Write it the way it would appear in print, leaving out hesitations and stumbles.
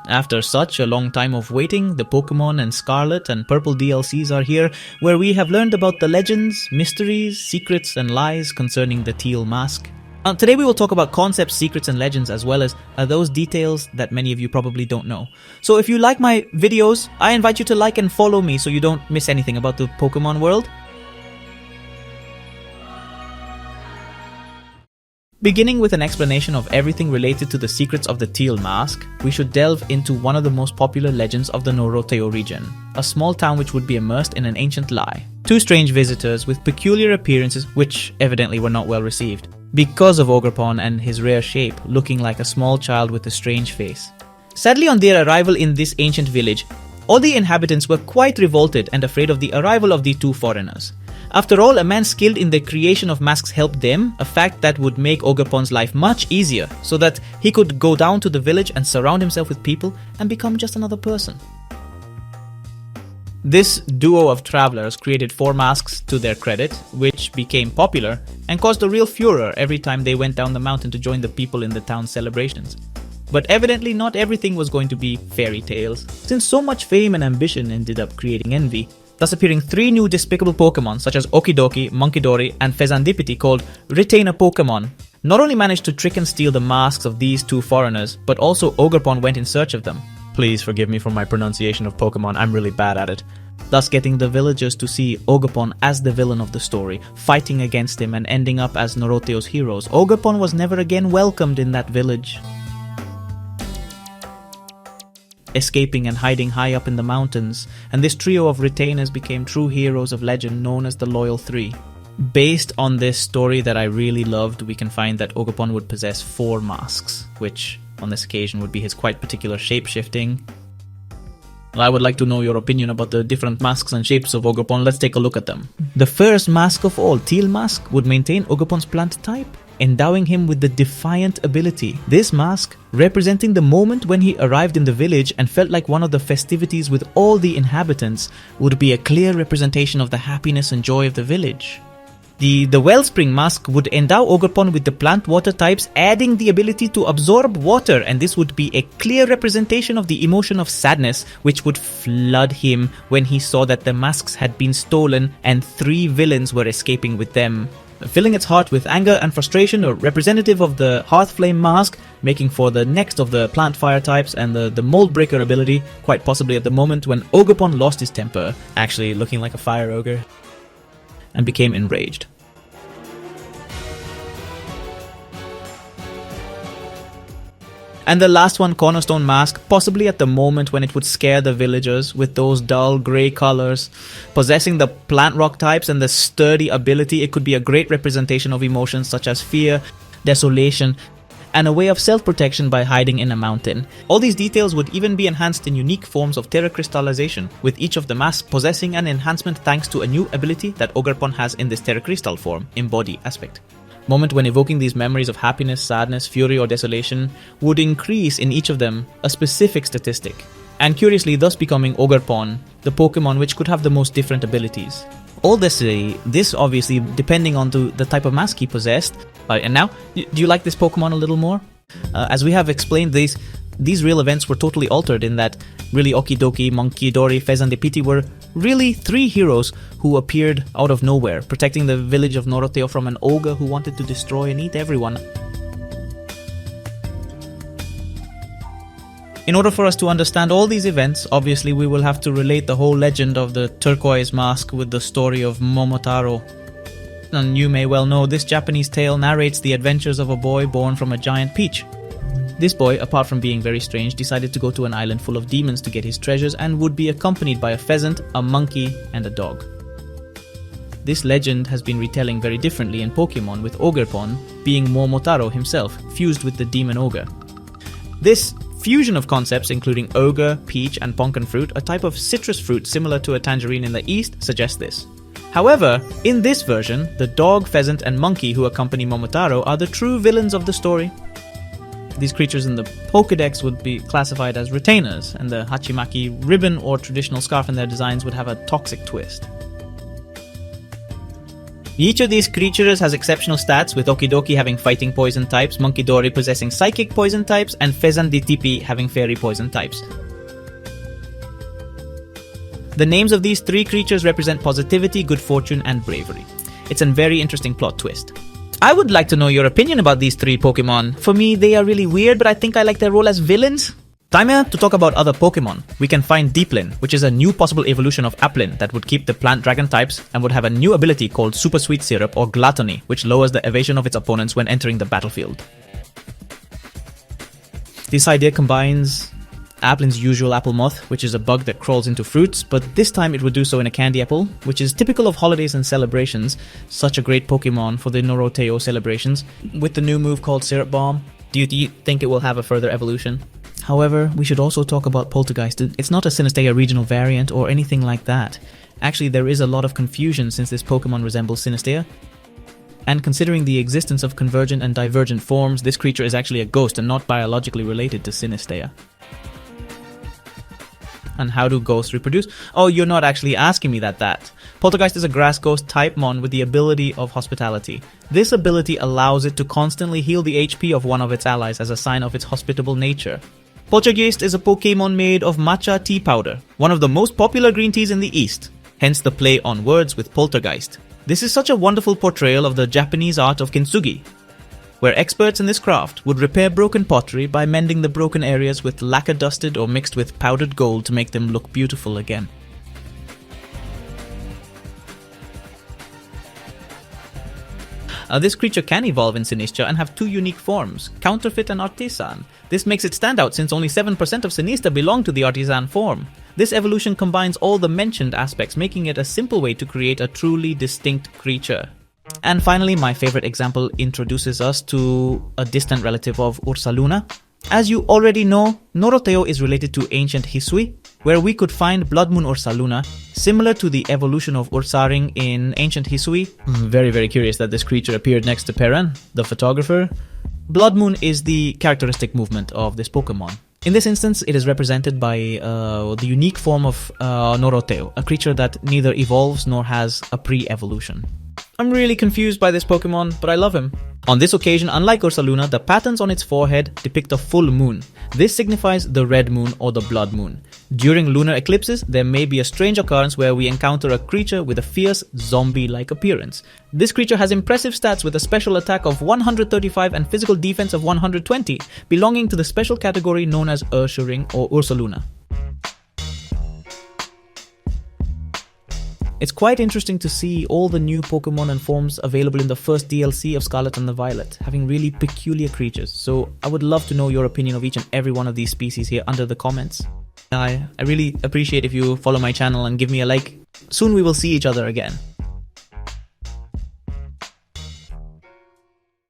After such a long time of waiting, the Pokemon and Scarlet and Purple DLCs are here, where we have learned about the legends, mysteries, secrets and lies concerning the Teal Mask. Today we will talk about concepts, secrets and legends, as well as those details that many of you probably don't know. So if you like my videos, I invite you to like and follow me so you don't miss anything about the Pokemon world. Beginning with an explanation of everything related to the secrets of the Teal Mask, we should delve into one of the most popular legends of the Noroteo region, a small town which would be immersed in an ancient lie. Two strange visitors with peculiar appearances which evidently were not well received, because of Ogerpon and his rare shape, looking like a small child with a strange face. Sadly, on their arrival in this ancient village, all the inhabitants were quite revolted and afraid of the arrival of the two foreigners. After all, a man skilled in the creation of masks helped them, a fact that would make Ogerpon's life much easier, so that he could go down to the village and surround himself with people and become just another person. This duo of travelers created 4 masks to their credit, which became popular and caused a real furor every time they went down the mountain to join the people in the town's celebrations. But evidently not everything was going to be fairy tales, since so much fame and ambition ended up creating envy, thus appearing 3 new despicable Pokemon such as Okidogi, Mukidori and Fezandipiti called Retainer Pokemon. Not only managed to trick and steal the masks of these 2 foreigners, but also Ogerpon went in search of them. Please forgive me for my pronunciation of Pokemon, I'm really bad at it. Thus getting the villagers to see Ogerpon as the villain of the story, fighting against him and ending up as Noroteo's heroes. Ogerpon was never again welcomed in that village, escaping and hiding high up in the mountains, and this trio of retainers became true heroes of legend known as the Loyal Three. Based on this story that I really loved, we can find that Ogerpon would possess 4 masks, which on this occasion would be his quite particular shape-shifting. Well, I would like to know your opinion about the different masks and shapes of Ogerpon. Let's take a look at them. The first mask of all, Teal Mask, would maintain Ogerpon's plant type, endowing him with the Defiant ability. This mask, representing the moment when he arrived in the village and felt like one of the festivities with all the inhabitants, would be a clear representation of the happiness and joy of the village. The Wellspring mask would endow Ogerpon with the plant water types, adding the ability to absorb water, and this would be a clear representation of the emotion of sadness which would flood him when he saw that the masks had been stolen and 3 villains were escaping with them. Filling its heart with anger and frustration, a representative of the Hearthflame mask, making for the next of the plant fire types, and the Mold Breaker ability, quite possibly at the moment when Ogerpon lost his temper, actually looking like a fire ogre, and became enraged. And the last one, Cornerstone Mask, possibly at the moment when it would scare the villagers with those dull grey colors. Possessing the plant rock types and the sturdy ability, it could be a great representation of emotions such as fear, desolation, and a way of self-protection by hiding in a mountain. All these details would even be enhanced in unique forms of Terra Crystallization, with each of the masks possessing an enhancement thanks to a new ability that Ogerpon has in this Terra Crystal form, Embody aspect. Moment when evoking these memories of happiness, sadness, fury or desolation would increase in each of them a specific statistic, and curiously thus becoming Ogerpon, the Pokemon which could have the most different abilities. All this obviously depending on the type of mask he possessed. And now, do you like this Pokemon a little more? As we have explained, these real events were totally altered in that really Okidogi, Mukidori, Fezandipiti were really 3 heroes who appeared out of nowhere, protecting the village of Noroteo from an ogre who wanted to destroy and eat everyone. In order for us to understand all these events, obviously we will have to relate the whole legend of the turquoise mask with the story of Momotaro. And you may well know this Japanese tale narrates the adventures of a boy born from a giant peach. This boy, apart from being very strange, decided to go to an island full of demons to get his treasures and would be accompanied by a pheasant, a monkey, and a dog. This legend has been retelling very differently in Pokemon, with Ogerpon being Momotaro himself, fused with the demon ogre. This fusion of concepts including ogre, peach, and pumpkin fruit, a type of citrus fruit similar to a tangerine in the east, suggests this. However, in this version, the dog, pheasant, and monkey who accompany Momotaro are the true villains of the story. These creatures in the Pokédex would be classified as retainers, and the Hachimaki ribbon or traditional scarf in their designs would have a toxic twist. Each of these creatures has exceptional stats, with Okidogi having fighting poison types, Mukidori possessing psychic poison types, and Fezan DTP having fairy poison types. The names of these three creatures represent positivity, good fortune, and bravery. It's a very interesting plot twist. I would like to know your opinion about these three Pokemon. For me, they are really weird, but I think I like their role as villains. Time here to talk about other Pokemon. We can find Deeplin, which is a new possible evolution of Applin that would keep the plant dragon types and would have a new ability called Super Sweet Syrup or Gluttony, which lowers the evasion of its opponents when entering the battlefield. This idea combines Applin's usual apple moth, which is a bug that crawls into fruits, but this time it would do so in a candy apple, which is typical of holidays and celebrations. Such a great Pokemon for the Noroteo celebrations. With the new move called Syrup Bomb, do you think it will have a further evolution? However, we should also talk about Poltchageist. It's not a Sinistcha regional variant or anything like that. Actually, there is a lot of confusion since this Pokemon resembles Sinistcha. And considering the existence of convergent and divergent forms, this creature is actually a ghost and not biologically related to Sinistcha. And how do ghosts reproduce? Oh, you're not actually asking me that. Poltergeist is a grass ghost type mon with the ability of hospitality. This ability allows it to constantly heal the HP of one of its allies as a sign of its hospitable nature. Poltchageist is a Pokemon made of matcha tea powder, one of the most popular green teas in the East, hence the play on words with poltergeist. This is such a wonderful portrayal of the Japanese art of kintsugi, where experts in this craft would repair broken pottery by mending the broken areas with lacquer dusted or mixed with powdered gold to make them look beautiful again. This creature can evolve in Sinistcha and have two unique forms, Counterfeit and Artisan. This makes it stand out since only 7% of Sinistcha belong to the Artisan form. This evolution combines all the mentioned aspects, making it a simple way to create a truly distinct creature. And finally, my favorite example introduces us to a distant relative of Ursaluna. As you already know, Noroteo is related to ancient Hisui, where we could find Bloodmoon Ursaluna, similar to the evolution of Ursaring in ancient Hisui. Very curious that this creature appeared next to Perrin, the photographer. Bloodmoon is the characteristic movement of this Pokemon. In this instance, it is represented by the unique form of Noroteo, a creature that neither evolves nor has a pre-evolution. I'm really confused by this Pokemon, but I love him. On this occasion, unlike Ursaluna, the patterns on its forehead depict a full moon. This signifies the red moon or the blood moon. During lunar eclipses, there may be a strange occurrence where we encounter a creature with a fierce zombie-like appearance. This creature has impressive stats with a special attack of 135 and physical defense of 120, belonging to the special category known as Ursaring or Ursaluna. It's quite interesting to see all the new Pokemon and forms available in the first DLC of Scarlet and Violet, having really peculiar creatures, so I would love to know your opinion of each and every one of these species here under the comments. I really appreciate if you follow my channel and give me a like. Soon we will see each other again.